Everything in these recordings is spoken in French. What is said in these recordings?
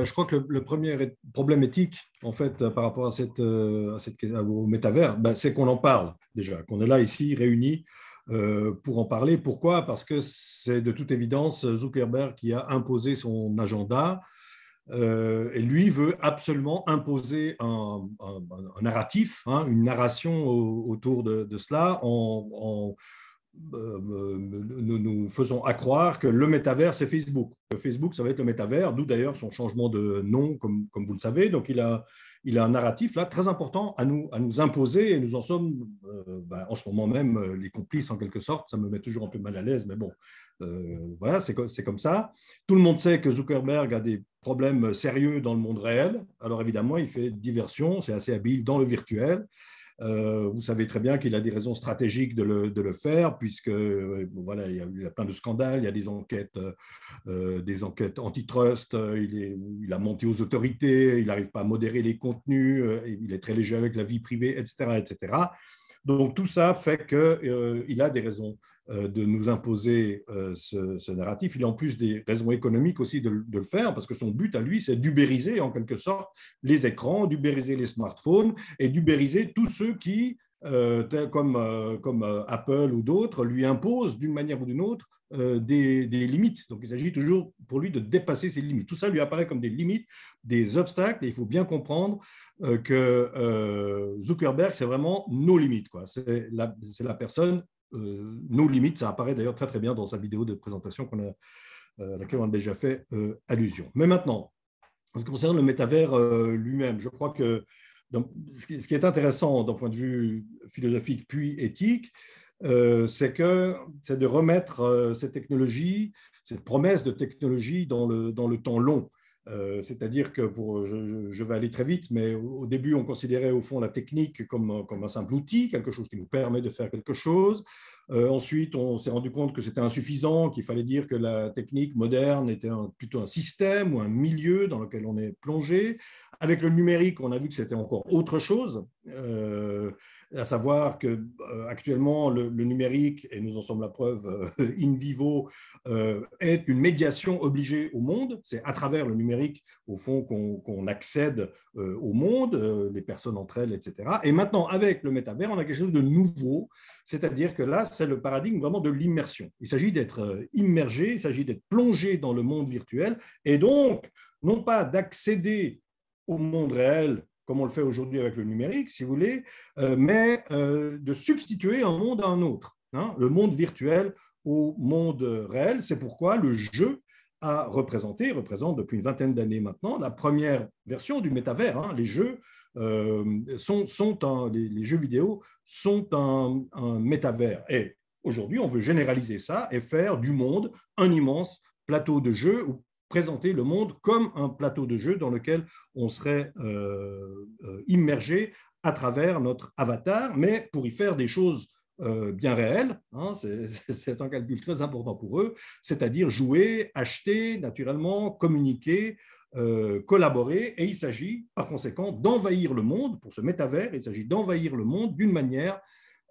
Je crois que le premier problème éthique, en fait, par rapport au métavers, c'est qu'on en parle déjà, qu'on est là ici réunis pour en parler. Pourquoi? Parce que c'est de toute évidence Zuckerberg qui a imposé son agenda. Et lui veut absolument imposer un narratif, hein, une narration autour de cela nous faisons accroire que le métavers, c'est Facebook. Que Facebook, ça va être le métavers, d'où d'ailleurs son changement de nom, comme vous le savez. Donc, il a un narratif là très important à nous imposer et nous en sommes en ce moment même les complices en quelque sorte. Ça me met toujours un peu mal à l'aise, mais bon, voilà, c'est comme ça. Tout le monde sait que Zuckerberg a des problèmes sérieux dans le monde réel. Alors évidemment, il fait diversion, c'est assez habile dans le virtuel. Vous savez très bien qu'il a des raisons stratégiques de le faire, puisque voilà, il y a plein de scandales, il y a des enquêtes antitrust, il a menti aux autorités, il n'arrive pas à modérer les contenus, il est très léger avec la vie privée, etc. etc. Donc tout ça fait qu'il a des raisons de nous imposer ce narratif. Il a en plus des raisons économiques aussi de le faire, parce que son but à lui, c'est d'ubériser en quelque sorte les écrans, d'ubériser les smartphones et d'ubériser tous ceux qui, comme Apple ou d'autres, lui imposent d'une manière ou d'une autre des limites. Donc il s'agit toujours pour lui de dépasser ces limites. Tout ça lui apparaît comme des limites, des obstacles, et il faut bien comprendre que Zuckerberg, c'est vraiment nos limites, quoi. C'est la personne, nos limites. Ça apparaît d'ailleurs très très bien dans sa vidéo de présentation à laquelle on a déjà fait allusion. Mais maintenant, en ce qui concerne le métavers lui-même, je crois que donc, ce qui est intéressant d'un point de vue philosophique puis éthique, c'est de remettre cette technologie, cette promesse de technologie dans le temps long. C'est-à-dire que, je vais aller très vite, mais au début, on considérait au fond la technique comme un simple outil, quelque chose qui nous permet de faire quelque chose. Ensuite, on s'est rendu compte que c'était insuffisant, qu'il fallait dire que la technique moderne était plutôt un système ou un milieu dans lequel on est plongé. Avec le numérique, on a vu que c'était encore autre chose, à savoir que actuellement le numérique, et nous en sommes la preuve in vivo, est une médiation obligée au monde. C'est à travers le numérique, au fond, qu'on accède au monde, les personnes entre elles, etc. Et maintenant, avec le métavers, on a quelque chose de nouveau, c'est-à-dire que là, c'est le paradigme vraiment de l'immersion. Il s'agit d'être immergé, il s'agit d'être plongé dans le monde virtuel, et donc, non pas d'accéder au monde réel, comme on le fait aujourd'hui avec le numérique, si vous voulez, mais de substituer un monde à un autre, hein, le monde virtuel au monde réel. C'est pourquoi le jeu représente depuis une vingtaine d'années maintenant la première version du métavers. Hein. Les jeux les jeux vidéo sont un métavers. Et aujourd'hui, on veut généraliser ça et faire du monde un immense plateau de jeu, ou présenter le monde comme un plateau de jeu dans lequel on serait immergé à travers notre avatar, mais pour y faire des choses bien réelles, hein, c'est un calcul très important pour eux, c'est-à-dire jouer, acheter, naturellement, communiquer, collaborer, et il s'agit par conséquent d'envahir le monde, pour ce métavers, il s'agit d'envahir le monde d'une manière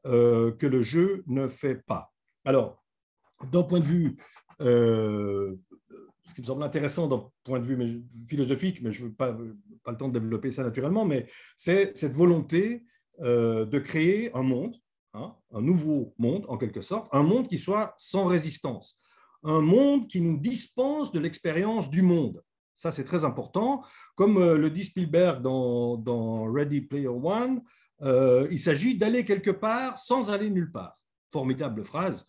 que le jeu ne fait pas. Alors, d'un point de vue ce qui me semble intéressant d'un point de vue philosophique, mais je n'ai pas le temps de développer ça naturellement, mais c'est cette volonté de créer un monde, hein, un nouveau monde en quelque sorte, un monde qui soit sans résistance, un monde qui nous dispense de l'expérience du monde. Ça, c'est très important. Comme le dit Spielberg dans Ready Player One, il s'agit d'aller quelque part sans aller nulle part. Formidable phrase.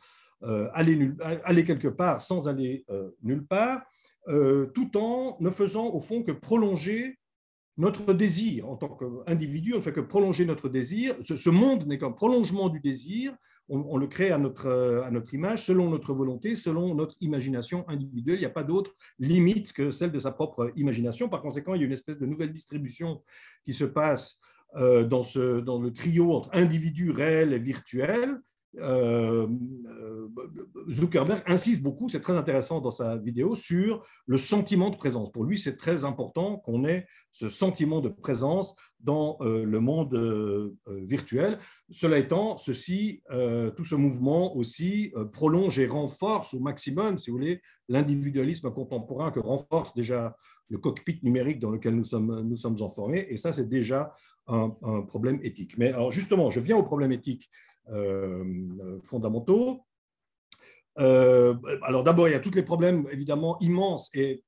Aller quelque part sans aller nulle part, tout en ne faisant au fond que prolonger notre désir. En tant qu'individu, on ne fait que prolonger notre désir. Ce monde n'est qu'un prolongement du désir. On le crée à notre image, selon notre volonté, selon notre imagination individuelle. Il n'y a pas d'autre limite que celle de sa propre imagination. Par conséquent, il y a une espèce de nouvelle distribution qui se passe dans le trio entre individu réel et virtuel. Zuckerberg insiste beaucoup, c'est très intéressant dans sa vidéo, sur le sentiment de présence. Pour lui, c'est très important qu'on ait ce sentiment de présence dans le monde virtuel. Cela étant, tout ce mouvement aussi prolonge et renforce au maximum, si vous voulez, l'individualisme contemporain que renforce déjà le cockpit numérique dans lequel nous sommes enfermés. Et ça, c'est déjà un problème éthique. Mais alors justement, je viens aux problèmes éthiques fondamentaux. Alors d'abord, il y a tous les problèmes évidemment immenses et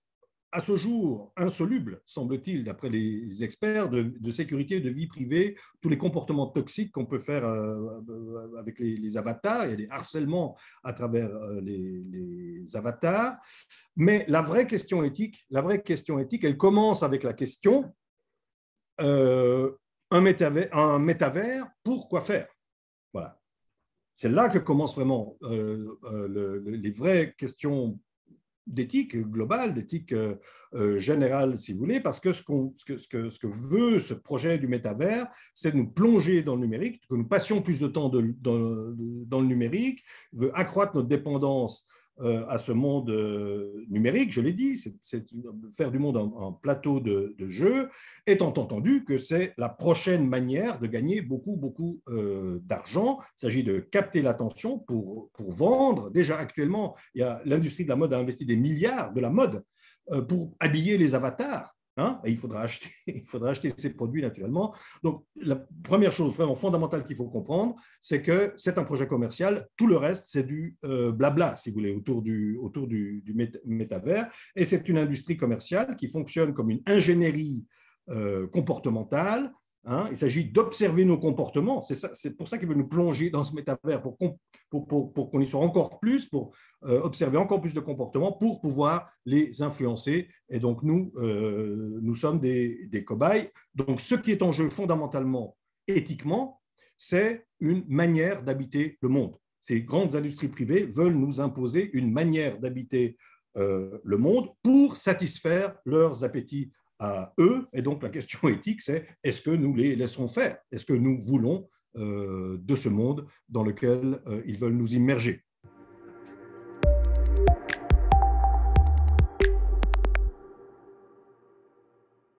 à ce jour insolubles, semble-t-il, d'après les experts, de sécurité, de vie privée, tous les comportements toxiques qu'on peut faire avec les avatars. Il y a des harcèlements à travers les avatars. Mais la vraie question éthique, elle commence avec la question un métavers, pour quoi faire? Voilà. C'est là que commencent vraiment les vraies questions d'éthique globale, d'éthique générale, si vous voulez, parce que ce que veut ce projet du métavers, c'est de nous plonger dans le numérique, que nous passions plus de temps dans le numérique, veut accroître notre dépendance à ce monde numérique, je l'ai dit, c'est faire du monde un plateau de jeu, étant entendu que c'est la prochaine manière de gagner beaucoup d'argent. Il s'agit de capter l'attention pour vendre. Déjà actuellement, l'industrie de la mode a investi des milliards de la mode pour habiller les avatars. Hein, et il faudra acheter ces produits naturellement. Donc, la première chose vraiment fondamentale qu'il faut comprendre, c'est que c'est un projet commercial. Tout le reste, c'est du blabla, si vous voulez, autour du métavers. Et c'est une industrie commerciale qui fonctionne comme une ingénierie comportementale. Hein, il s'agit d'observer nos comportements. C'est pour ça qu'ils veulent nous plonger dans ce métavers, pour qu'on y soit encore plus, pour observer encore plus de comportements, pour pouvoir les influencer. Et donc, nous sommes des cobayes. Donc, ce qui est en jeu fondamentalement, éthiquement, c'est une manière d'habiter le monde. Ces grandes industries privées veulent nous imposer une manière d'habiter le monde pour satisfaire leurs appétits à eux. Et donc, la question éthique, c'est est-ce que nous les laisserons faire? Est-ce que nous voulons de ce monde dans lequel ils veulent nous immerger?